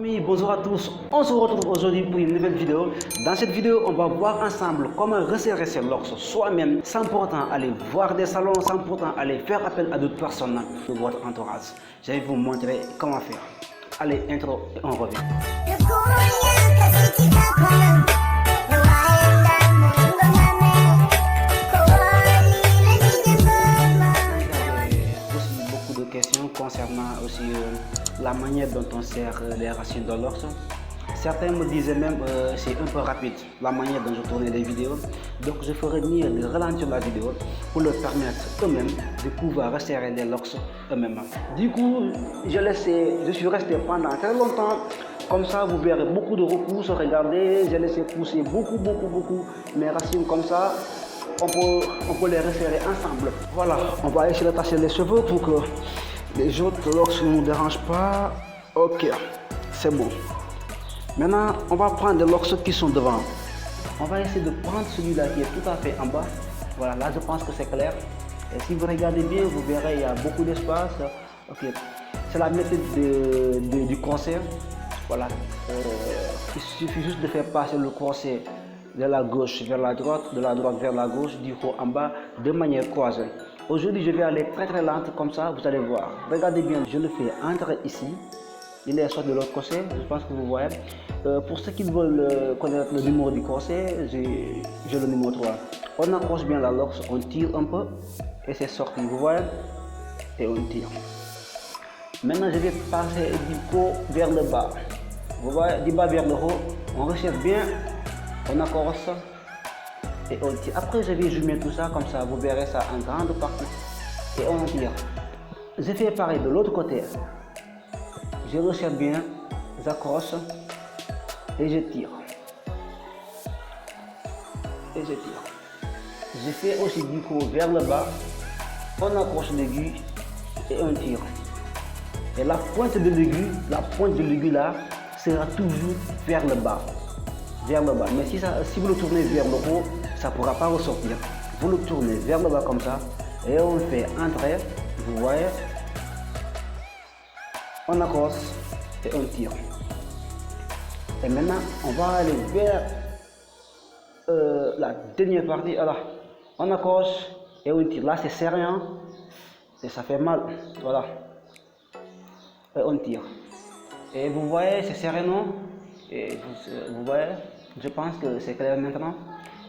Amis, bonjour à tous, on se retrouve aujourd'hui pour une nouvelle vidéo. Dans cette vidéo, on va voir ensemble comment resserrer ses locks soi-même sans pourtant aller voir des salons, sans pourtant aller faire appel à d'autres personnes de votre entourage. Je vais vous montrer comment faire. Allez, intro et on revient. Beaucoup de questions concernant aussi la manière dont on serre les racines de l'ours. Certains me disaient même c'est un peu rapide la manière dont je tournais les vidéos. Donc je ferai mieux de ralentir la vidéo pour leur permettre eux-mêmes de pouvoir resserrer les locks eux-mêmes. Du coup, je suis resté pendant très longtemps. Comme ça, vous verrez beaucoup de repousses. Regardez, j'ai laissé pousser beaucoup mes racines comme ça. On peut les resserrer ensemble. Voilà, on va essayer d'attacher les cheveux pour que les autres locks ne nous dérangent pas. Ok, c'est bon. Maintenant, on va prendre les locks qui sont devant. On va essayer de prendre celui-là qui est tout à fait en bas. Voilà, là je pense que c'est clair. Et si vous regardez bien, vous verrez il y a beaucoup d'espace. Ok, c'est la méthode du crochet. Voilà, il suffit juste de faire passer le crochet de la gauche vers la droite, de la droite vers la gauche, du haut en bas, de manière croisée. Aujourd'hui, je vais aller très lente comme ça, vous allez voir. Regardez bien, je le fais entrer ici. Il est sorti de l'autre crochet, je pense que vous voyez. Pour ceux qui veulent connaître le numéro du crochet, j'ai le numéro 3. On accroche bien la loque, on tire un peu et c'est sorti, vous voyez. Et on tire. Maintenant, je vais passer du haut vers le bas. Vous voyez, du bas vers le haut, on recherche bien. On accroche et on tire. Après, je vais zoomer tout ça comme ça, vous verrez ça en grande partie. Et on tire. Je fais pareil de l'autre côté. Je recherche bien, j'accroche et je tire. Et je tire. Je fais aussi du coup vers le bas. On accroche l'aiguille et on tire. Et la pointe de l'aiguille là sera toujours vers le bas. Vers le bas. Mais si vous le tournez vers le haut, ça ne pourra pas ressortir. Vous le tournez vers le bas comme ça et on le fait entrer. Vous voyez, on accroche et on tire. Et maintenant, on va aller vers la dernière partie. Alors, on accroche et on tire. Là, c'est serré hein? Et ça fait mal. Voilà. Et on tire. Et vous voyez, c'est serré non? Et vous voyez, je pense que c'est clair maintenant.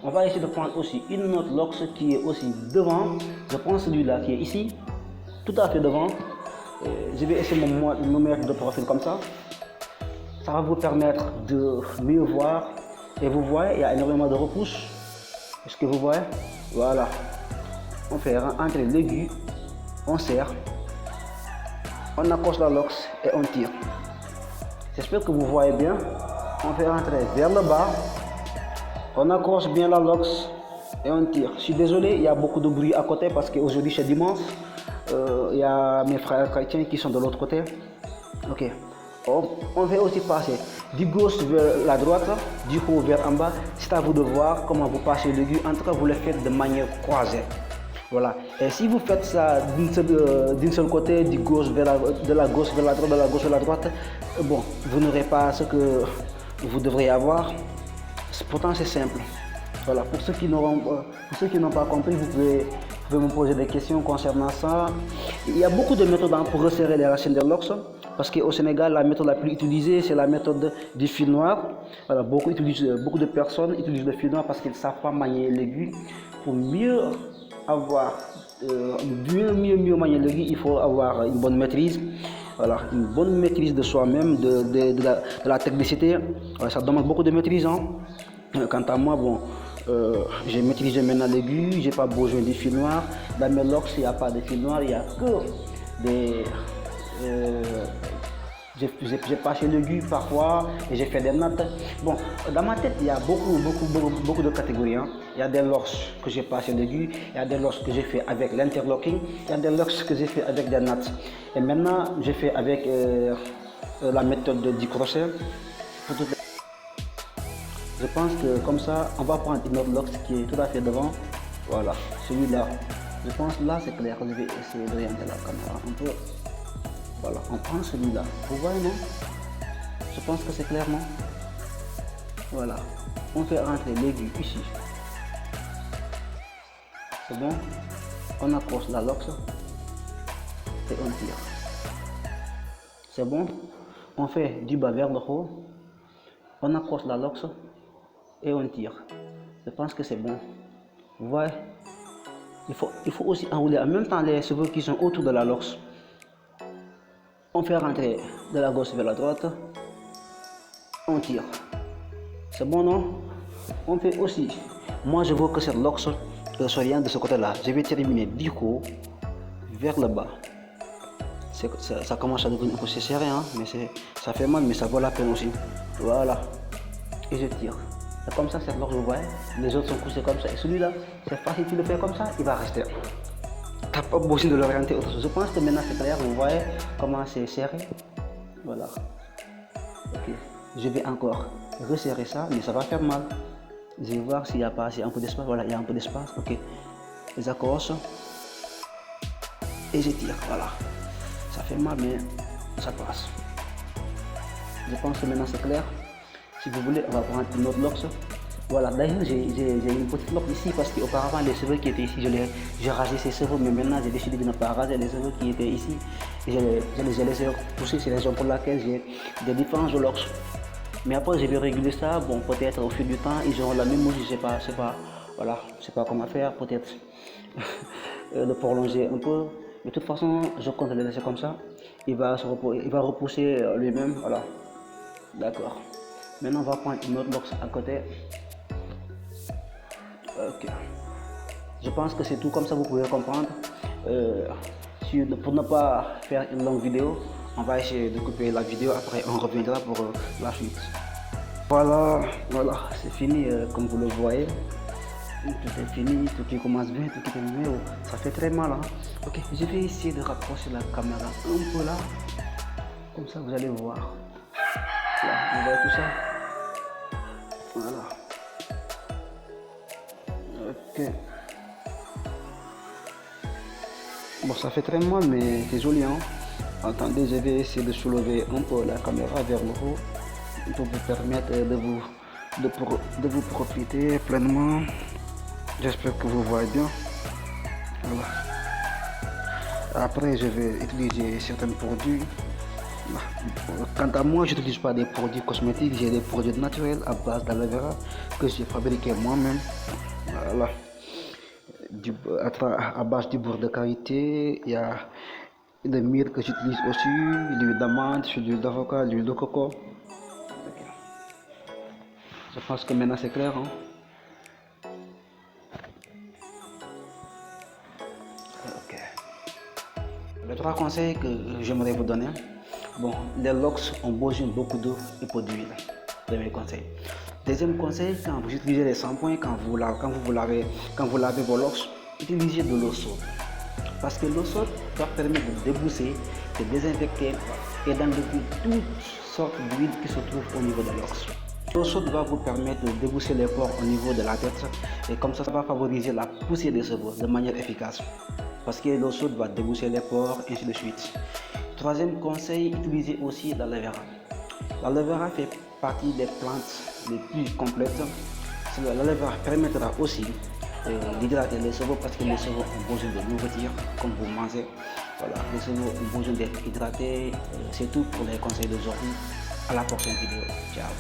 On va essayer de prendre aussi une autre loque qui est aussi devant. Je prends celui-là qui est ici, tout à fait devant. Je vais essayer de me mettre de profil comme ça. Ça va vous permettre de mieux voir. Et vous voyez, il y a énormément de repousses. Est-ce que vous voyez? Voilà. On fait entrer l'aiguille, on serre, on accroche la loque et on tire. J'espère que vous voyez bien. On fait rentrer vers le bas, on accroche bien la loque et on tire. Je suis désolé, il y a beaucoup de bruit à côté parce qu'aujourd'hui c'est dimanche. Il y a mes frères chrétiens qui sont de l'autre côté. Ok. On fait aussi passer du gauche vers la droite, du haut vers en bas. C'est à vous de voir comment vous passez l'aiguille. En tout cas, vous le faites de manière croisée. Voilà. Et si vous faites ça d'une seule côté, de la gauche vers la droite, de la gauche vers la droite, bon, vous n'aurez pas ce que vous devriez avoir. Pourtant, c'est simple. Voilà. Pour ceux qui n'ont pas compris, vous pouvez me poser des questions concernant ça. Il y a beaucoup de méthodes pour resserrer les racines des locks. Parce qu'au Sénégal, la méthode la plus utilisée, c'est la méthode du fil noir. Voilà, beaucoup de personnes utilisent le fil noir parce qu'ils ne savent pas manier l'aiguille. Pour mieux avoir mieux manier l'aiguille, il faut avoir une bonne maîtrise. Voilà, une bonne maîtrise de soi-même, de la technicité. Voilà, ça demande beaucoup de maîtrise. Hein. Quant à moi, bon, j'ai maîtrisé maintenant l'aiguille, j'ai pas besoin du fil noir. Dans mes locks, il n'y a pas de fil noir, il n'y a que des... j'ai passé l'aiguille parfois et j'ai fait des nattes. Bon, dans ma tête, il y a beaucoup de catégories. Hein. Il y a des locks que j'ai passé l'aiguille, il y a des locks que j'ai fait avec l'interlocking, il y a des locks que j'ai fait avec des nattes. Et maintenant, j'ai fait avec la méthode du crochet. Je pense que comme ça, on va prendre une autre lock qui est tout à fait devant. Voilà, celui-là. Je pense là, c'est clair. Je vais essayer d'orienter la caméra un peu. Voilà, on prend celui-là. Vous voyez, non? Je pense que c'est clair, non? Voilà. On fait rentrer l'aiguille ici. C'est bon? On accroche la lox et on tire. C'est bon? On fait du bas vers le haut. On accroche la lox et on tire. Je pense que c'est bon. Vous voyez? Il faut aussi enrouler en même temps les cheveux qui sont autour de la lox. On fait rentrer de la gauche vers la droite. On tire. C'est bon, non? On fait aussi. Moi, je veux que cette lox soit de ce côté-là. Je vais terminer du haut vers le bas. Ça commence à devenir un peu serré, hein? Mais ça fait mal, mais ça vaut la peine aussi. Voilà. Et je tire. C'est comme ça, cette lox, vous voyez. Les autres sont couchés comme ça. Et celui-là, c'est facile, tu le fais comme ça, il va rester. T'as pas besoin de l'orienter autre chose. Je pense que maintenant c'est clair, vous voyez comment c'est serré. Voilà. Ok. Je vais encore resserrer ça, mais ça va faire mal. Je vais voir s'il n'y a pas assez, un peu d'espace. Voilà, il y a un peu d'espace. Ok. Les accroche. Et je tire. Voilà. Ça fait mal, mais ça passe. Je pense que maintenant c'est clair. Si vous voulez, on va prendre une autre lox. Voilà, d'ailleurs j'ai une petite loque ici parce qu'auparavant les cheveux qui étaient ici, j'ai rasé ces cheveux, mais maintenant j'ai décidé de ne pas raser les cheveux qui étaient ici. Je les ai laissés pousser, c'est la raison pour laquelle j'ai des différences de loques. Mais après je vais réguler ça, bon peut-être au fil du temps ils auront la même mouche, je sais pas, voilà, je sais pas comment faire, peut-être le prolonger un peu. Mais de toute façon, je compte le laisser comme ça, il va repousser lui-même, voilà. D'accord. Maintenant on va prendre une autre loque à côté. Ok. Je pense que c'est tout, comme ça vous pouvez comprendre. Pour ne pas faire une longue vidéo, on va essayer de couper la vidéo, après on reviendra pour la suite. Voilà, c'est fini comme vous le voyez. Tout est fini, tout qui commence bien, tout qui termine bien. Ça fait très mal, hein. Ok, je vais essayer de rapprocher la caméra un peu là. Comme ça vous allez voir. Là, vous voyez tout ça. Voilà. Ok. Bon, ça fait très mal, mais c'est joli, hein. Attendez, je vais essayer de soulever un peu la caméra vers le haut pour vous permettre de vous profiter pleinement. J'espère que vous voyez bien. Voilà. Après, je vais utiliser certains produits. Quant à moi, je n'utilise pas des produits cosmétiques, j'ai des produits naturels à base d'aloe vera que j'ai fabriqué moi-même. Voilà. À base du beurre de karité, il y a le myrrhe que j'utilise aussi, l'huile d'amande, l'huile d'avocat, l'huile de coco. Okay. Je pense que maintenant c'est clair, hein? Ok. Les 3 conseils que j'aimerais vous donner. Bon, les locks ont besoin de beaucoup d'eau et peu d'huile. Premier conseil. Deuxième conseil, quand vous utilisez les shampoings, quand vous lavez vos locks, utilisez de l'eau chaude. Parce que l'eau chaude va permettre de débousser, de désinfecter et d'enlever toutes sortes d'huiles qui se trouvent au niveau des locks. L'eau chaude va vous permettre de débousser les pores au niveau de la tête et comme ça va favoriser la poussée des cheveux de manière efficace. Parce que l'eau chaude va débousser les pores et ainsi de suite. Troisième conseil, utilisez aussi l'aloe vera. L'aloe vera fait partie des plantes les plus complètes. L'aloe vera permettra aussi d'hydrater les cheveux parce que les cheveux ont besoin de nourriture comme vous mangez. Voilà, les cheveux ont besoin d'être hydratés. C'est tout pour les conseils d'aujourd'hui. À la prochaine vidéo. Ciao.